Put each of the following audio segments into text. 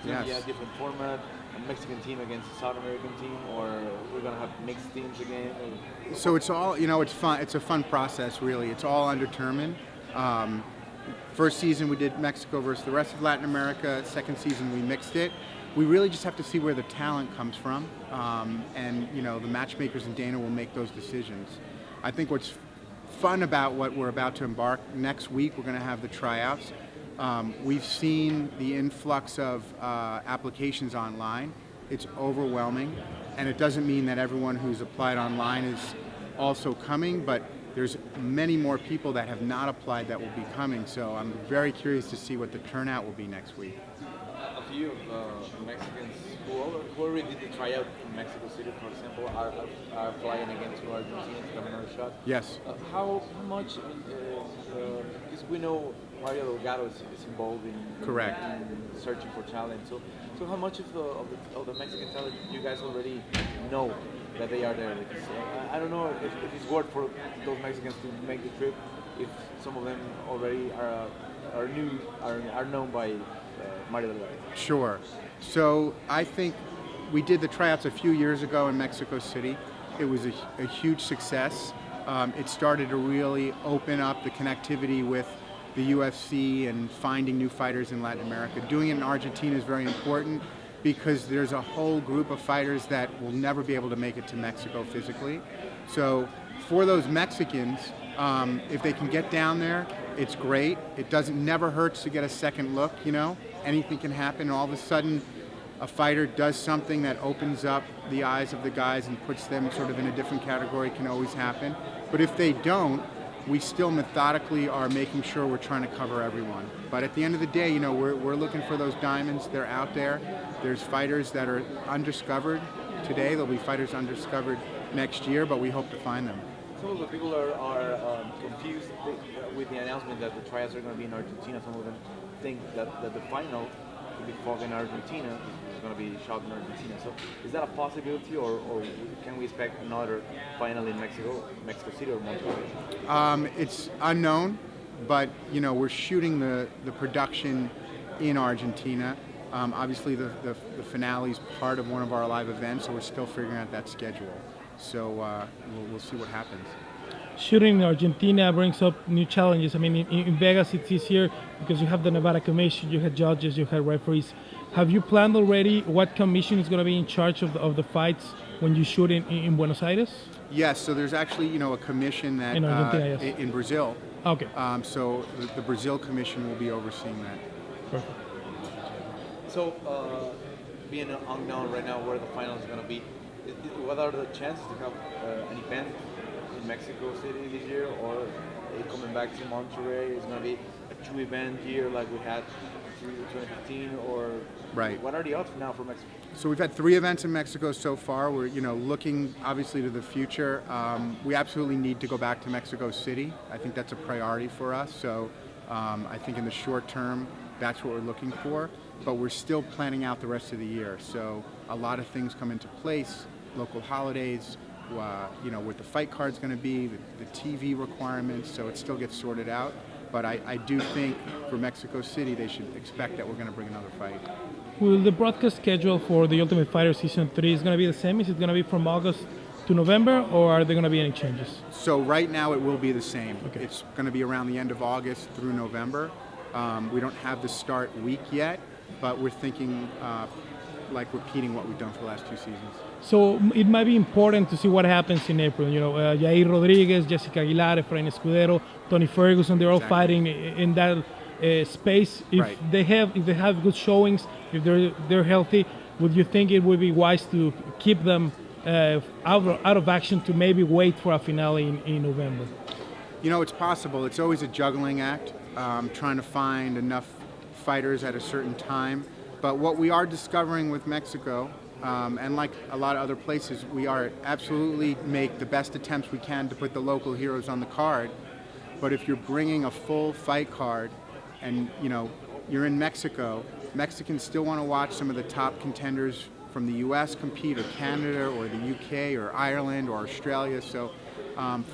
It's going to be a different format, a Mexican team against a South American team, or we're going to have mixed teams again? Or... So it's all, it's fun. It's a fun process, really. It's all undetermined. First season we did Mexico versus the rest of Latin America. Second season we mixed it. We really just have to see where the talent comes from, and the matchmakers in Dana will make those decisions. I think what's fun about what we're about to embark next week, we're going to have the tryouts. We've seen the influx of applications online. It's overwhelming, and it doesn't mean that everyone who's applied online is also coming, but there's many more people that have not applied that will be coming, so I'm very curious to see what the turnout will be next week. A few of Mexicans who already did the tryout in Mexico City, for example, are flying against Argentina to have another shot. Yes. How much, because we know Mario Delgado is involved in, Correct. in searching for talent, so how much of the Mexican talent you guys already know that they are there? Because, I don't know if it's worth for those Mexicans to make the trip, if some of them already are known by Mario Delgado. Sure. So I think we did the tryouts a few years ago in Mexico City. It was a huge success. It started to really open up the connectivity with the UFC and finding new fighters in Latin America. Doing it in Argentina is very important because there's a whole group of fighters that will never be able to make it to Mexico physically. So for those Mexicans, if they can get down there, it's great. It never hurts to get a second look, Anything can happen. All of a sudden, a fighter does something that opens up the eyes of the guys and puts them sort of in a different category. It can always happen. But if they don't, we still methodically are making sure we're trying to cover everyone. But at the end of the day, we're looking for those diamonds. They're out there. There's fighters that are undiscovered today. There'll be fighters undiscovered next year, but we hope to find them. Some of the people are confused with the announcement that the tryouts are going to be in Argentina. Some of them think that the final to be fought in Argentina is going to be shot in Argentina. So is that a possibility, or can we expect another final in Mexico City or Monterrey? It's unknown, but we're shooting the production in Argentina. Obviously the finale is part of one of our live events, so we're still figuring out that schedule. So we'll see what happens. Shooting in Argentina brings up new challenges. I mean, in Vegas it's easier because you have the Nevada Commission, you have judges, you have referees. Have you planned already what commission is going to be in charge of the fights when you shoot in Buenos Aires? Yes, so there's actually a commission that in Argentina, yes. In Brazil. Okay. So the Brazil commission will be overseeing that. Perfect. So being unknown right now where the final is going to be, what are the chances to have an event in Mexico City this year, or coming back to Monterrey? Is going to be a two-event year like we had through 2015, or right? What are the odds now for Mexico? So we've had 3 events in Mexico so far. We're looking obviously to the future. We absolutely need to go back to Mexico City. I think that's a priority for us. So I think in the short term, that's what we're looking for. But we're still planning out the rest of the year. So a lot of things come into place. Local holidays, what the fight card's going to be, the TV requirements, so it still gets sorted out. But I do think for Mexico City, they should expect that we're going to bring another fight. Will the broadcast schedule for The Ultimate Fighter Season 3 is going to be the same? Is it going to be from August to November, or are there going to be any changes? So right now it will be the same. Okay. It's going to be around the end of August through November. We don't have the start week yet, but we're thinking like repeating what we've done for the last 2 seasons. So it might be important to see what happens in April. Jair Rodriguez, Jessica Aguilar, Efrain Escudero, Tony Ferguson, they're all fighting in that space. If right. they have good showings, if they're healthy, would you think it would be wise to keep them out of action to maybe wait for a finale in November? It's possible. It's always a juggling act, trying to find enough fighters at a certain time. But what we are discovering with Mexico, and like a lot of other places, we are absolutely make the best attempts we can to put the local heroes on the card. But if you're bringing a full fight card and you're in Mexico, Mexicans still want to watch some of the top contenders from the US compete, or Canada, or the UK, or Ireland, or Australia. So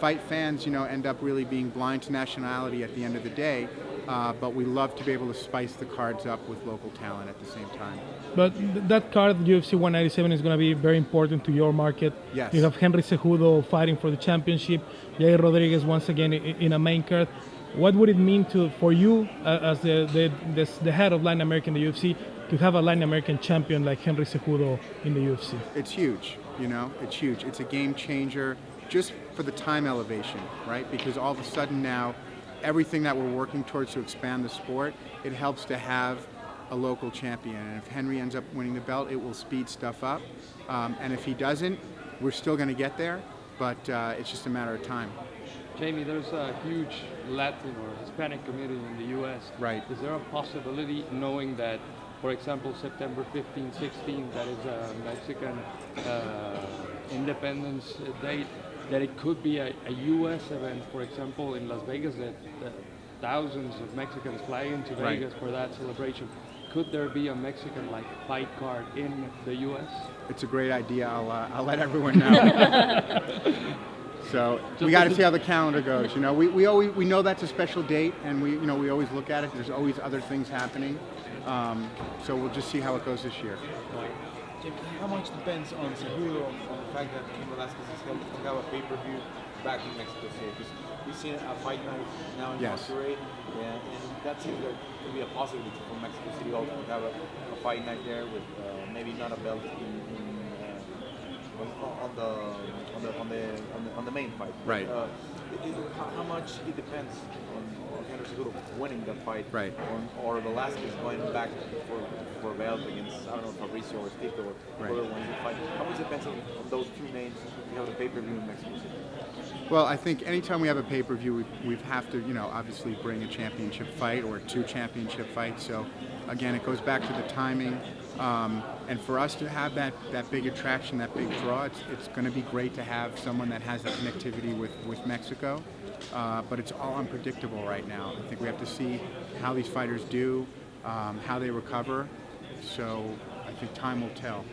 fight fans, end up really being blind to nationality at the end of the day. but we love to be able to spice the cards up with local talent at the same time. But that card, UFC 197, is going to be very important to your market. Yes. You have Henry Cejudo fighting for the championship, Jair Rodriguez once again in a main card. What would it mean for you as the head of Latin America in the UFC to have a Latin American champion like Henry Cejudo in the UFC? It's huge, it's huge. It's a game changer just for the time elevation, right? Because all of a sudden now, everything that we're working towards to expand the sport, it helps to have a local champion. And if Henry ends up winning the belt, it will speed stuff up. And if he doesn't, we're still going to get there, but it's just a matter of time. Jaime, there's a huge Latin or Hispanic community in the U.S. Right. Is there a possibility, knowing that, for example, September 15, 16, that is a Mexican Independence date, that it could be a U.S. event, for example, in Las Vegas, that thousands of Mexicans fly into Vegas for that celebration? Could there be a Mexican fight card in the U.S.? It's a great idea. I'll let everyone know. So we got to see how the calendar goes. We know that's a special date, and we always look at it. There's always other things happening. So we'll just see how it goes this year. How much depends on Cejudo, on the fact that Cain Velasquez is going to have a pay-per-view back in Mexico City? Because we've seen a fight night now in Monterrey, and that seems like to be a possibility for Mexico City also to have a fight night there with maybe not a belt on the main fight. Right. How much it depends on Henry Cejudo winning that fight, right, or Velasquez going back for a belt against, I don't know, Fabricio or Tito or whoever wins the fight. How much depends on those two names to have the pay-per-view in Mexico City? Well, I think anytime we have a pay-per-view, we have to, obviously bring a championship fight or two championship fights. So, again, it goes back to the timing. And for us to have that big attraction, that big draw, it's going to be great to have someone that has that connectivity with Mexico. But it's all unpredictable right now. I think we have to see how these fighters do, how they recover. So I think time will tell.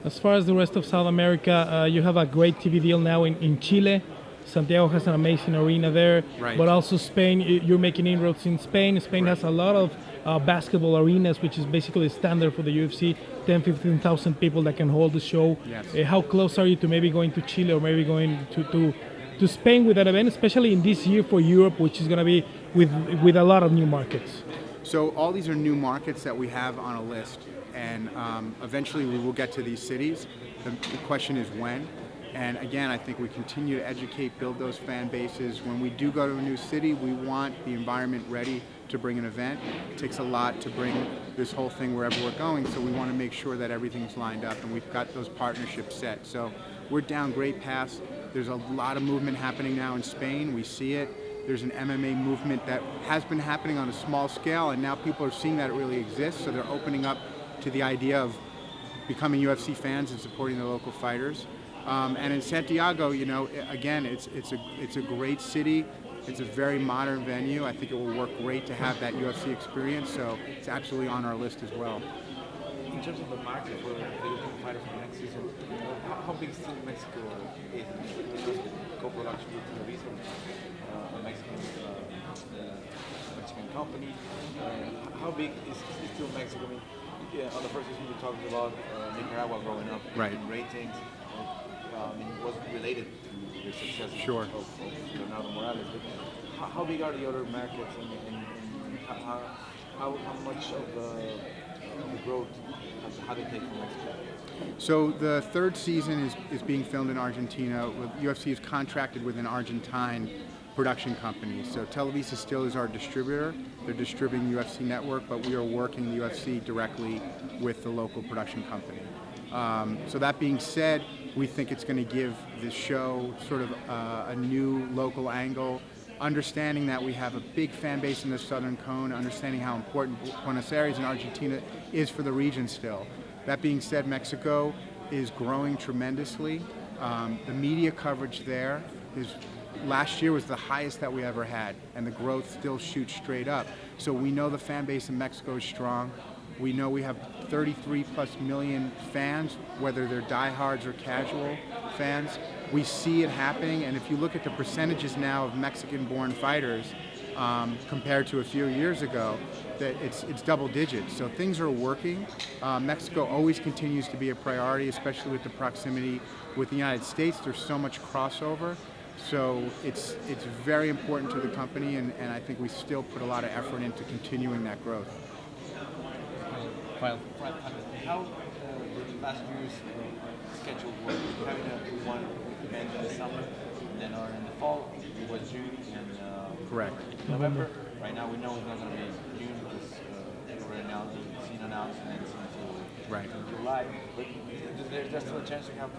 As far as the rest of South America, you have a great TV deal now in Chile. Santiago has an amazing arena there, but also Spain. You're making inroads in Spain. Spain has a lot of basketball arenas, which is basically standard for the UFC. 10,000-15,000 people that can hold the show. Yes. How close are you to maybe going to Chile or maybe going to Spain with that event, especially in this year for Europe, which is going to be with a lot of new markets? So all these are new markets that we have on a list, and eventually we will get to these cities. The question is when. And again, I think we continue to educate, build those fan bases. When we do go to a new city, we want the environment ready to bring an event. It takes a lot to bring this whole thing wherever we're going, so we want to make sure that everything's lined up and we've got those partnerships set. So we're down great paths. There's a lot of movement happening now in Spain. We see it. There's an MMA movement that has been happening on a small scale, and now people are seeing that it really exists, so they're opening up to the idea of becoming UFC fans and supporting their local fighters. And in Santiago, again, it's a great city. It's a very modern venue. I think it will work great to have that UFC experience, so it's absolutely on our list as well. In terms of the market for the European fighters for next season, how big is Mexico is because of co-production with Televisa, a Mexican company? How big is still Mexico? I mean, on the first season we talked about Nicaragua growing up in ratings. It was related to the success of Leonardo Morales. But how big are the other markets, and how much of the growth have they taken from Mexico? So the third season is being filmed in Argentina. UFC is contracted with an Argentine production company. So Televisa still is our distributor. They're distributing UFC Network, but we are working the UFC directly with the local production company. So that being said, we think it's going to give the show sort of a new local angle, understanding that we have a big fan base in the Southern Cone, understanding how important Buenos Aires and Argentina is for the region still. That being said, Mexico is growing tremendously. The media coverage there last year was the highest that we ever had, and the growth still shoots straight up. So we know the fan base in Mexico is strong. We know we have 33 plus million fans, whether they're diehards or casual fans. We see it happening, and if you look at the percentages now of Mexican-born fighters, compared to a few years ago, that it's double digits. So things are working. Mexico always continues to be a priority, especially with the proximity with the United States. There's so much crossover. So it's very important to the company, and I think we still put a lot of effort into continuing that growth. How the last year's schedule was having one event in the summer, then or in the fall, it was June and Correct. November. Right now we know it's not going to be June because we're seen announcements Right. in July. But there's still a chance we have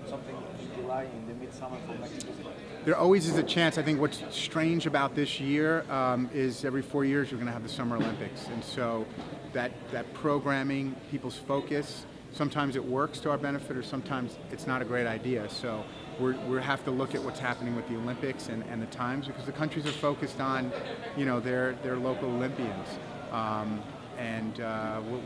something in July in the midsummer for Mexico City. There always is a chance. I think what's strange about this year is every 4 years you're going to have the Summer Olympics, and so that programming, people's focus, sometimes it works to our benefit, or sometimes it's not a great idea. So we have to look at what's happening with the Olympics and the times, because the countries are focused on, their local Olympians, and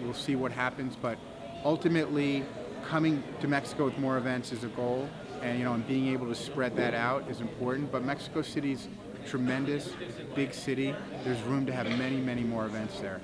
we'll see what happens. But ultimately, coming to Mexico with more events is a goal, and being able to spread that out is important. But Mexico City's tremendous, big city. There's room to have many, many more events there.